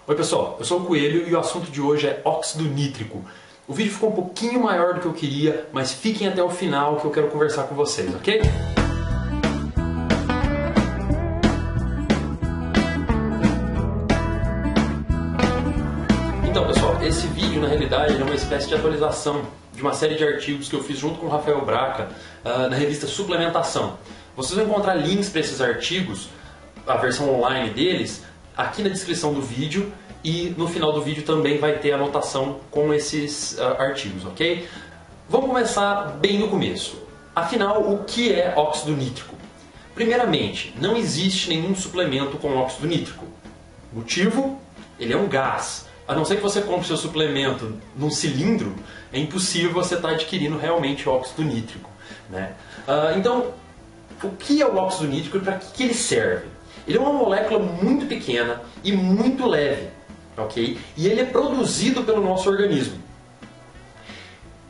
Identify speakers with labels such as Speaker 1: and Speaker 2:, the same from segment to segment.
Speaker 1: Oi pessoal, eu sou o Coelho e o assunto de hoje é óxido nítrico. O vídeo ficou um pouquinho maior do que eu queria, mas fiquem até o final que eu quero conversar com vocês, ok? Então pessoal, esse vídeo na realidade é uma espécie de atualização de uma série de artigos que eu fiz junto com o Rafael Braca na revista Suplementação. Vocês vão encontrar links para esses artigos, a versão online deles, aqui na descrição do vídeo, e no final do vídeo também vai ter anotação com esses artigos, ok? Vamos começar bem no começo. Afinal, o que é óxido nítrico? Primeiramente, não existe nenhum suplemento com óxido nítrico. Motivo? Ele é um gás. A não ser que você compre seu suplemento num cilindro, é impossível você estar adquirindo realmente óxido nítrico, né? Então, o que é o óxido nítrico e para que ele serve? Ele é uma molécula muito pequena e muito leve, ok? E ele é produzido pelo nosso organismo.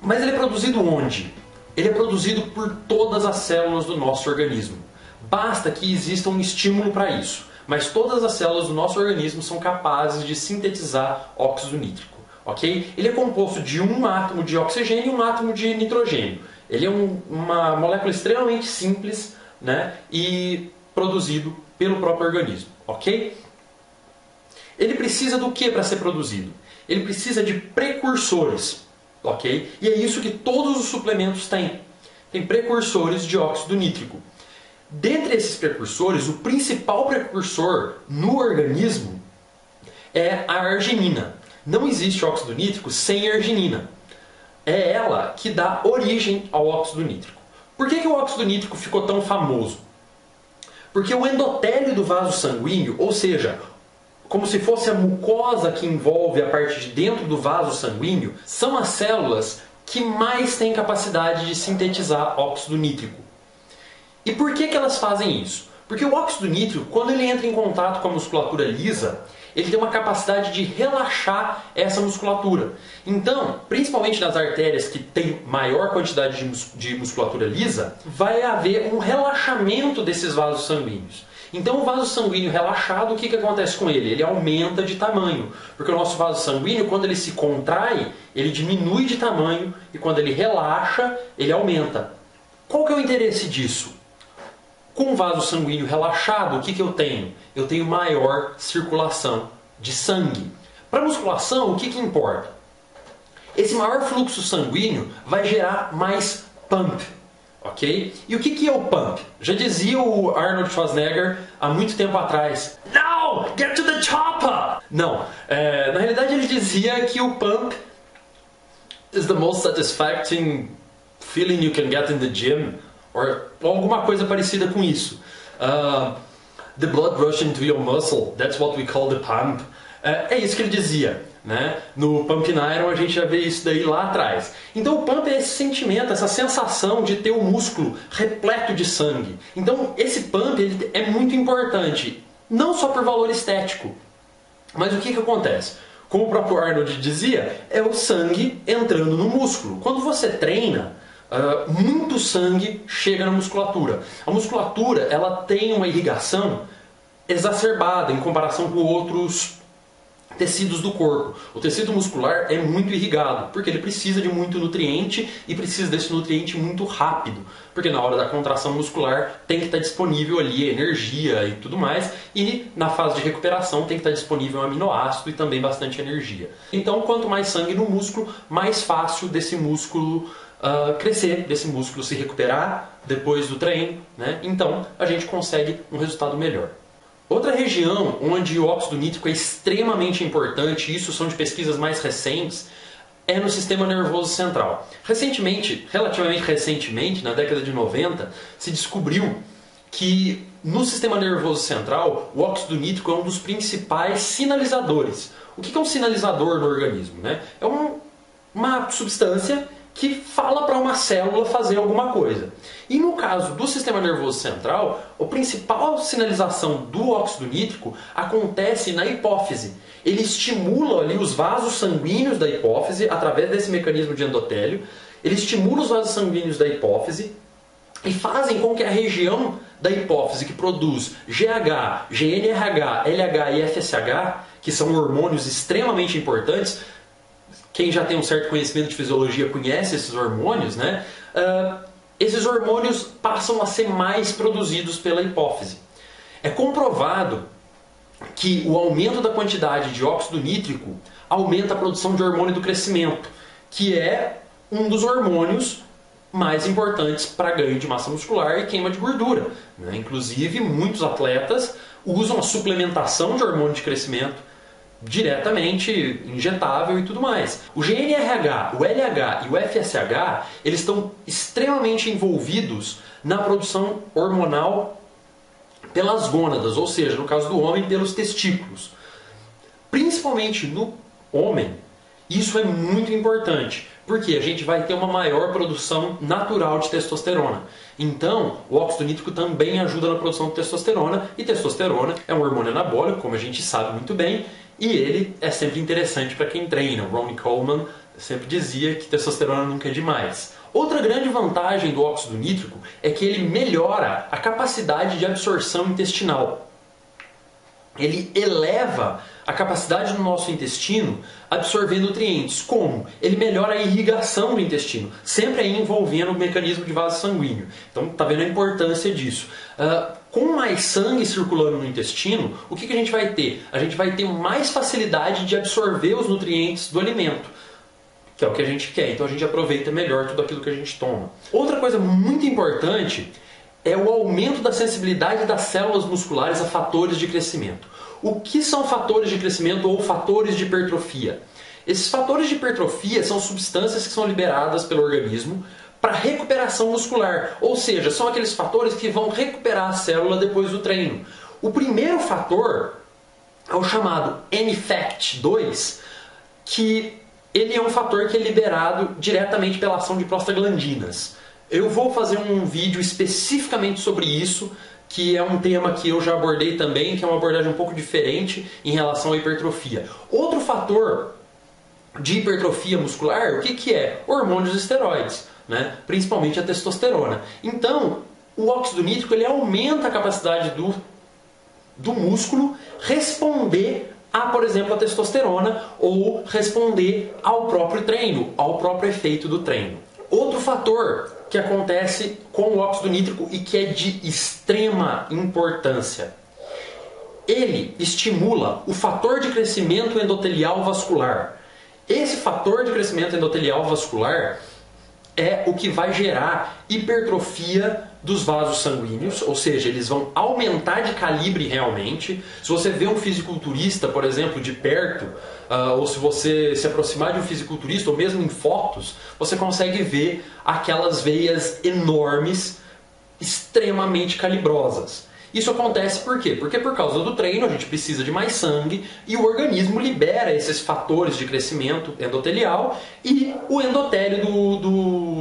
Speaker 1: Mas ele é produzido onde? Ele é produzido por todas as células do nosso organismo. Basta que exista um estímulo para isso. Mas todas as células do nosso organismo são capazes de sintetizar óxido nítrico, ok? Ele é composto de um átomo de oxigênio e um átomo de nitrogênio. Ele é uma molécula extremamente simples, né? E produzido pelo próprio organismo, ok? Ele precisa do que para ser produzido? Ele precisa de precursores, ok? E é isso que todos os suplementos têm. Tem precursores de óxido nítrico. Dentre esses precursores, o principal precursor no organismo é a arginina. Não existe óxido nítrico sem arginina. É ela que dá origem ao óxido nítrico. Por que o óxido nítrico ficou tão famoso? Porque o endotélio do vaso sanguíneo, ou seja, como se fosse a mucosa que envolve a parte de dentro do vaso sanguíneo, são as células que mais têm capacidade de sintetizar óxido nítrico. E por que elas fazem isso? Porque o óxido nítrico, quando ele entra em contato com a musculatura lisa, ele tem uma capacidade de relaxar essa musculatura. Então, principalmente nas artérias que têm maior quantidade de musculatura lisa, vai haver um relaxamento desses vasos sanguíneos. Então o vaso sanguíneo relaxado, o que acontece com ele? Ele aumenta de tamanho. Porque o nosso vaso sanguíneo, quando ele se contrai, ele diminui de tamanho, e quando ele relaxa, ele aumenta. Qual que é o interesse disso? Com o vaso sanguíneo relaxado, o que eu tenho? Eu tenho maior circulação de sangue. Para a musculação, o que importa? Esse maior fluxo sanguíneo vai gerar mais pump, ok? E o que é o pump? Já dizia o Arnold Schwarzenegger há muito tempo atrás: "Now, get to the chopper!" Não, na realidade ele dizia que o pump is the most satisfying feeling you can get in the gym, ou alguma coisa parecida com isso. The blood rushing to your muscle, that's what we call the pump. É isso que ele dizia, né? No Pump Iron a gente já vê isso daí lá atrás. Então o pump é esse sentimento, essa sensação de ter o músculo repleto de sangue. Então esse pump ele é muito importante, não só por valor estético, mas o que acontece? Como o próprio Arnold dizia, é o sangue entrando no músculo. Quando você treina, muito sangue chega na musculatura. A musculatura ela tem uma irrigação exacerbada em comparação com outros tecidos do corpo. O tecido muscular é muito irrigado, porque ele precisa de muito nutriente e precisa desse nutriente muito rápido, porque na hora da contração muscular tem que estar disponível ali energia e tudo mais, e na fase de recuperação tem que estar disponível um aminoácido e também bastante energia. Então, quanto mais sangue no músculo, mais fácil desse músculo crescer, desse músculo se recuperar depois do treino, né? Então a gente consegue um resultado melhor. Outra região onde o óxido nítrico é extremamente importante, isso são de pesquisas mais recentes, é no sistema nervoso central. Relativamente recentemente, na década de 90, se descobriu que no sistema nervoso central o óxido nítrico é um dos principais sinalizadores. O que é um sinalizador no organismo, né? É uma substância que fala para uma célula fazer alguma coisa. E no caso do sistema nervoso central, a principal sinalização do óxido nítrico acontece na hipófise. Ele estimula ali os vasos sanguíneos da hipófise através desse mecanismo de endotélio. Ele estimula os vasos sanguíneos da hipófise e fazem com que a região da hipófise que produz GH, GNRH, LH e FSH, que são hormônios extremamente importantes, quem já tem um certo conhecimento de fisiologia conhece esses hormônios, né? Esses hormônios passam a ser mais produzidos pela hipófise. É comprovado que o aumento da quantidade de óxido nítrico aumenta a produção de hormônio do crescimento, que é um dos hormônios mais importantes para ganho de massa muscular e queima de gordura, né? Inclusive, muitos atletas usam a suplementação de hormônio de crescimento diretamente injetável e tudo mais. O GNRH, o LH e o FSH, eles estão extremamente envolvidos na produção hormonal pelas gônadas, ou seja, no caso do homem, pelos testículos. Principalmente no homem, isso é muito importante, porque a gente vai ter uma maior produção natural de testosterona. Então, o óxido nítrico também ajuda na produção de testosterona, e testosterona é um hormônio anabólico, como a gente sabe muito bem, e ele é sempre interessante para quem treina. O Ronnie Coleman sempre dizia que testosterona nunca é demais. Outra grande vantagem do óxido nítrico é que ele melhora a capacidade de absorção intestinal. Ele eleva a capacidade do nosso intestino absorver nutrientes. Como? Ele melhora a irrigação do intestino, sempre aí envolvendo o mecanismo de vaso sanguíneo. Então, está vendo a importância disso. Com mais sangue circulando no intestino, o que a gente vai ter? A gente vai ter mais facilidade de absorver os nutrientes do alimento, que é o que a gente quer. Então a gente aproveita melhor tudo aquilo que a gente toma. Outra coisa muito importante é o aumento da sensibilidade das células musculares a fatores de crescimento. O que são fatores de crescimento ou fatores de hipertrofia? Esses fatores de hipertrofia são substâncias que são liberadas pelo organismo para recuperação muscular, ou seja, são aqueles fatores que vão recuperar a célula depois do treino. O primeiro fator é o chamado NFACT2, que ele é um fator que é liberado diretamente pela ação de prostaglandinas. Eu vou fazer um vídeo especificamente sobre isso, que é um tema que eu já abordei também, que é uma abordagem um pouco diferente em relação à hipertrofia. Outro fator de hipertrofia muscular, o que é? Hormônios esteroides, né? Principalmente a testosterona. Então, o óxido nítrico ele aumenta a capacidade do músculo responder a, por exemplo, a testosterona ou responder ao próprio treino, ao próprio efeito do treino. Outro fator que acontece com o óxido nítrico e que é de extrema importância. Ele estimula o fator de crescimento endotelial vascular. Esse fator de crescimento endotelial vascular é o que vai gerar hipertrofia dos vasos sanguíneos, ou seja, eles vão aumentar de calibre realmente. Se você vê um fisiculturista, por exemplo, de perto, ou se você se aproximar de um fisiculturista, ou mesmo em fotos, você consegue ver aquelas veias enormes, extremamente calibrosas. Isso acontece por quê? Porque por causa do treino a gente precisa de mais sangue e o organismo libera esses fatores de crescimento endotelial e o endotélio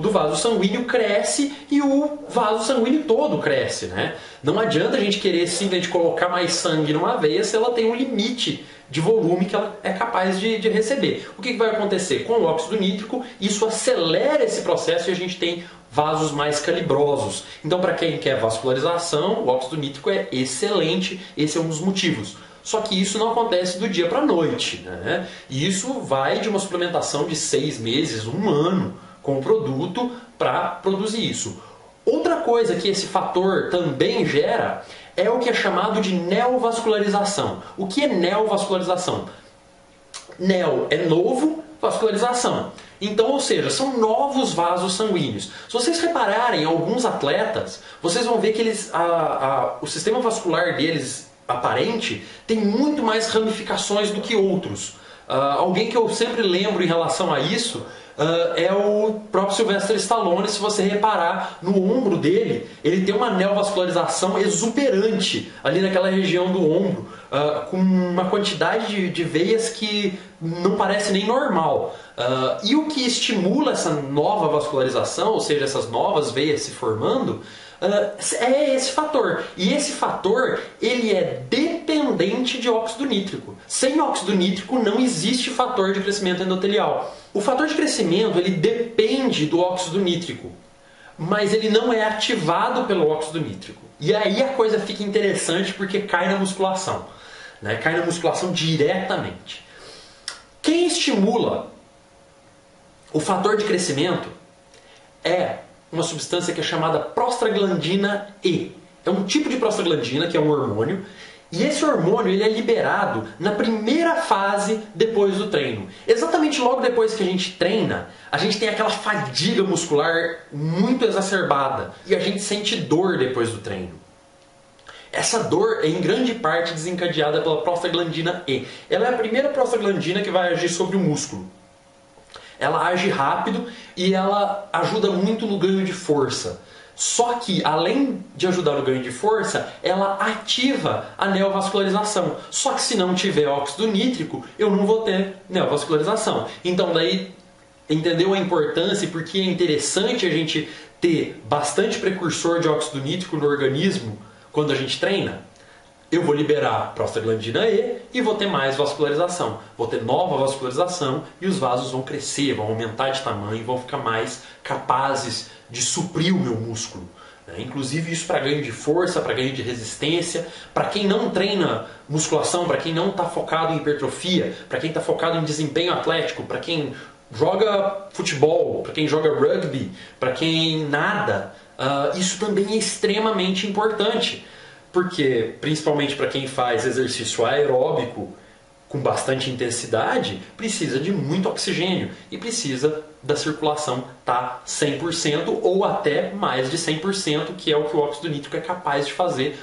Speaker 1: do vaso sanguíneo cresce e o vaso sanguíneo todo cresce, né? Não adianta a gente querer simplesmente colocar mais sangue numa veia se ela tem um limite de volume que ela é capaz de receber. O que vai acontecer? Com o óxido nítrico, isso acelera esse processo e a gente tem vasos mais calibrosos. Então, para quem quer vascularização, o óxido nítrico é excelente, esse é um dos motivos. Só que isso não acontece do dia para a noite, né? E isso vai de uma suplementação de 6 meses, 1 ano com o produto para produzir isso. Outra coisa que esse fator também gera é o que é chamado de neovascularização. O que é neovascularização? Neo é novo, vascularização. Então, ou seja, são novos vasos sanguíneos. Se vocês repararem, alguns atletas, vocês vão ver que o sistema vascular deles, aparente, tem muito mais ramificações do que outros. Alguém que eu sempre lembro em relação a isso é o próprio Sylvester Stallone. Se você reparar no ombro dele, ele tem uma neovascularização exuberante ali naquela região do ombro, com uma quantidade de veias que não parece nem normal. E o que estimula essa nova vascularização, ou seja, essas novas veias se formando, é esse fator. E esse fator ele é dependente de óxido nítrico. Sem óxido nítrico não existe fator de crescimento endotelial. O fator de crescimento ele depende do óxido nítrico. mas ele não é ativado pelo óxido nítrico. E aí a coisa fica interessante porque cai na musculação, né? Cai na musculação diretamente. Quem estimula o fator de crescimento é uma substância que é chamada prostaglandina E. É um tipo de prostaglandina que é um hormônio, e esse hormônio ele é liberado na primeira fase depois do treino. Exatamente logo depois que a gente treina, a gente tem aquela fadiga muscular muito exacerbada e a gente sente dor depois do treino. Essa dor é em grande parte desencadeada pela prostaglandina E. Ela é a primeira prostaglandina que vai agir sobre o músculo. Ela age rápido e ela ajuda muito no ganho de força. Só que, além de ajudar no ganho de força, ela ativa a neovascularização. Só que se não tiver óxido nítrico, eu não vou ter neovascularização. Então daí, entendeu a importância e por que é interessante a gente ter bastante precursor de óxido nítrico no organismo quando a gente treina? Eu vou liberar prostaglandina E e vou ter mais vascularização. Vou ter nova vascularização e os vasos vão crescer, vão aumentar de tamanho, vão ficar mais capazes de suprir o meu músculo. Inclusive isso para ganho de força, para ganho de resistência. Para quem não treina musculação, para quem não está focado em hipertrofia, para quem está focado em desempenho atlético, para quem joga futebol, para quem joga rugby, para quem nada, isso também é extremamente importante. Porque, principalmente para quem faz exercício aeróbico com bastante intensidade, precisa de muito oxigênio e precisa da circulação estar 100% ou até mais de 100%, que é o que o óxido nítrico é capaz de fazer,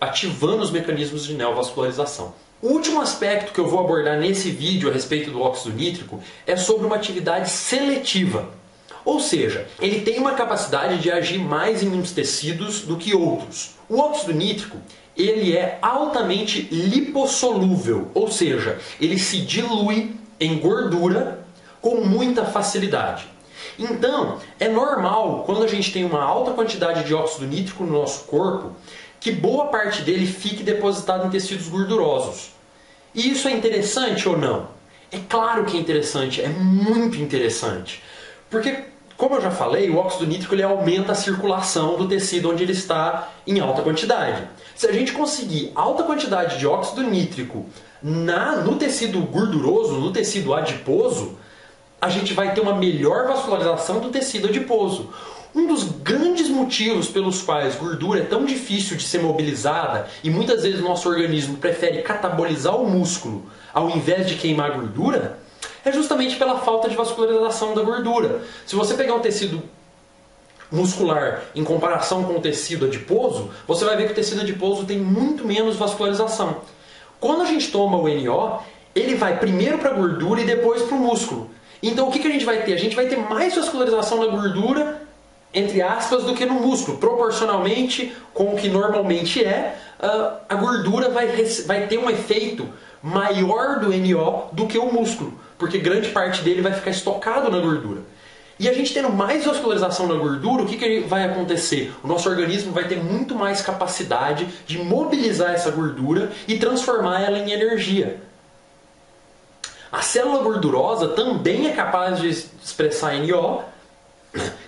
Speaker 1: ativando os mecanismos de neovascularização. O último aspecto que eu vou abordar nesse vídeo a respeito do óxido nítrico é sobre uma atividade seletiva. Ou seja, ele tem uma capacidade de agir mais em uns tecidos do que outros. O óxido nítrico, ele é altamente lipossolúvel, ou seja, ele se dilui em gordura com muita facilidade. Então, é normal, quando a gente tem uma alta quantidade de óxido nítrico no nosso corpo, que boa parte dele fique depositado em tecidos gordurosos. E isso é interessante ou não? É claro que é interessante, é muito interessante. Porque, como eu já falei, o óxido nítrico ele aumenta a circulação do tecido onde ele está em alta quantidade. Se a gente conseguir alta quantidade de óxido nítrico no tecido gorduroso, no tecido adiposo, a gente vai ter uma melhor vascularização do tecido adiposo. Um dos grandes motivos pelos quais gordura é tão difícil de ser mobilizada e muitas vezes o nosso organismo prefere catabolizar o músculo ao invés de queimar a gordura é justamente pela falta de vascularização da gordura. Se você pegar um tecido muscular em comparação com o tecido adiposo, você vai ver que o tecido adiposo tem muito menos vascularização. Quando a gente toma o NO, ele vai primeiro para a gordura e depois para o músculo. Então o que a gente vai ter? A gente vai ter mais vascularização na gordura, entre aspas, do que no músculo. Proporcionalmente com o que normalmente é, a gordura vai ter um efeito maior do NO do que o músculo, porque grande parte dele vai ficar estocado na gordura. E a gente tendo mais vascularização na gordura, o que vai acontecer? O nosso organismo vai ter muito mais capacidade de mobilizar essa gordura e transformar ela em energia. A célula gordurosa também é capaz de expressar NO,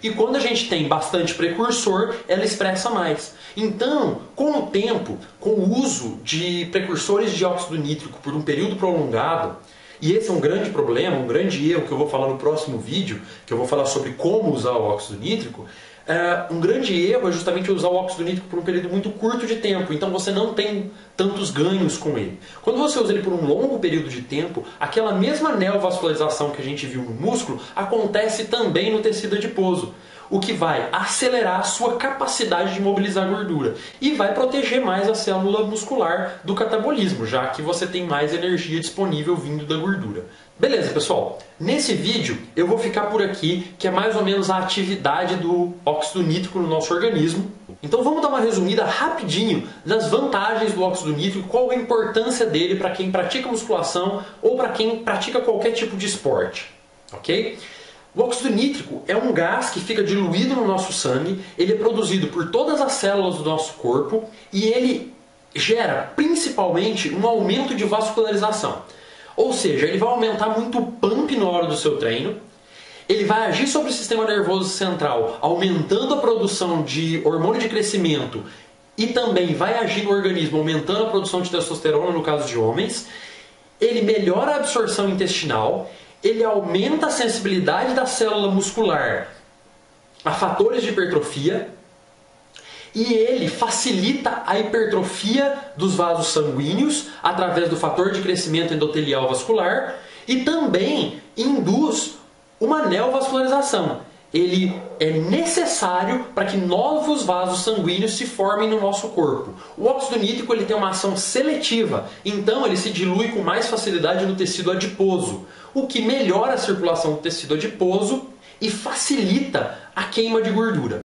Speaker 1: e quando a gente tem bastante precursor, ela expressa mais. Então, com o tempo, com o uso de precursores de óxido nítrico por um período prolongado, e esse é um grande problema, um grande erro que eu vou falar no próximo vídeo, que eu vou falar sobre como usar o óxido nítrico, um grande erro é justamente usar o óxido nítrico por um período muito curto de tempo, então você não tem tantos ganhos com ele. Quando você usa ele por um longo período de tempo, aquela mesma neovascularização que a gente viu no músculo acontece também no tecido adiposo, o que vai acelerar a sua capacidade de mobilizar gordura e vai proteger mais a célula muscular do catabolismo, já que você tem mais energia disponível vindo da gordura. Beleza, pessoal? Nesse vídeo eu vou ficar por aqui, que é mais ou menos a atividade do óxido nítrico no nosso organismo. Então vamos dar uma resumida rapidinho das vantagens do óxido nítrico, qual a importância dele para quem pratica musculação ou para quem pratica qualquer tipo de esporte, ok? O óxido nítrico é um gás que fica diluído no nosso sangue, ele é produzido por todas as células do nosso corpo e ele gera principalmente um aumento de vascularização. Ou seja, ele vai aumentar muito o pump na hora do seu treino, Ele vai agir sobre o sistema nervoso central, aumentando a produção de hormônio de crescimento e também vai agir no organismo, aumentando a produção de testosterona no caso de homens. Ele melhora a absorção intestinal, ele aumenta a sensibilidade da célula muscular a fatores de hipertrofia e ele facilita a hipertrofia dos vasos sanguíneos através do fator de crescimento endotelial vascular e também induz uma neovascularização. Ele é necessário para que novos vasos sanguíneos se formem no nosso corpo. O óxido nítrico ele tem uma ação seletiva, então ele se dilui com mais facilidade no tecido adiposo, o que melhora a circulação do tecido adiposo e facilita a queima de gordura.